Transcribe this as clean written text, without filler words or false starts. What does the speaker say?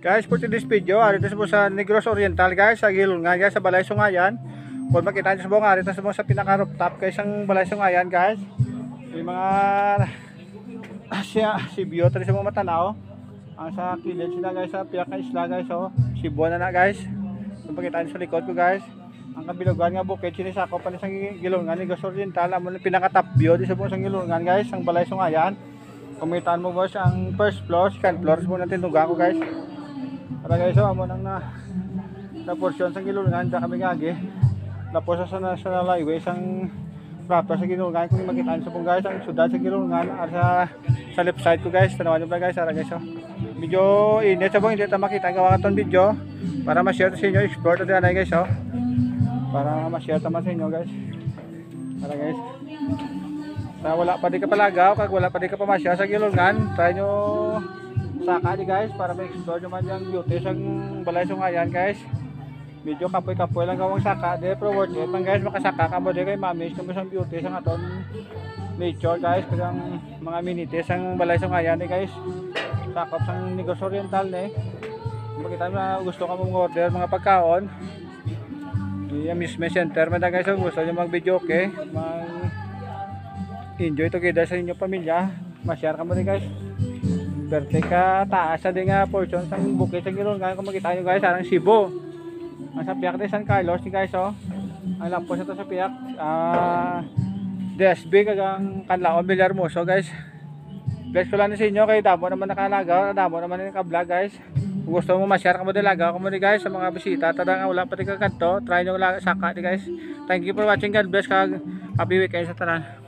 Guys, for today's video, arito sa sa Negros Oriental guys, sa Gilungan guys, sa Balay Sungayan. Kung makita nyo sa buong arito sa sa pinaka rooftop guys, ang Balay Sungayan guys. Yung mga si Biotri sa mga matanaw. Ang sa kilid sila guys, sa piyak na isla guys, oh. Sibuan na guys. Kung makita nyo sa likod ko guys, ang kabilugan nga bukid sinisako pa ni sa Gilungan, Negros Oriental. Ang pinaka top view di sa buong sa Gilungan guys, ang Balay Sungayan. Kumitaan mo boss ang first floor, second floor mo natin tuga ko guys. Para guys, so amo nang na portion sa Gilungan da kami gagi. Tapos sa National Highway isang proper sa Gilungan kung makita niyo sa pong guys ang syudad sa Gilungan sa left side ko guys. Tanawan niyo ba guys, ara guys. So, medyo init sa bong hindi ta makita ang gawa ton video para ma-share sa inyo, explore ta dinay guys, oh. Para ma-share ta man sa inyo guys. Para guys. Sa wala pa di ka palagaw, kag wala pa di ka pamasya sa Gilungan, try nyo saka di guys para ma-explore naman yung beauty sa Balay Sungayan guys. Medyo kapoy-kapoy lang gawang saka, di pero worth it man guys, makasaka ka mo di kay mamis kung sa beauty sa aton nature guys, kasi ang mga amenities ang Balay Sungayan di guys. Sakop sang Negros Oriental ni. Kung makita mo na gusto ka mong order mga pagkaon, yung mismo center man guys, kung gusto nyo mag-video okay, enjoy to kita sa inyong pamilya, ma-share ka mo rin guys. Birthday ka, taas na din nga portion sa bukid sa Gilungan. Kung makita nyo guys, sarang Cebu. Ang sa piyak din San Carlos ni guys, oh. Ang lampos ito sa piyak. DSB kagang Kanlaon Villarmoso guys. Bless ko lang sa inyo, kay damo naman nakalaga, damo naman naka-vlog guys. Kung gusto mo ma-share ka mo din laga, kung mo guys sa mga bisita, tada nga wala pati kakanto, try nyo lang saka di guys. Thank you for watching, God bless, kag happy weekend sa tanan.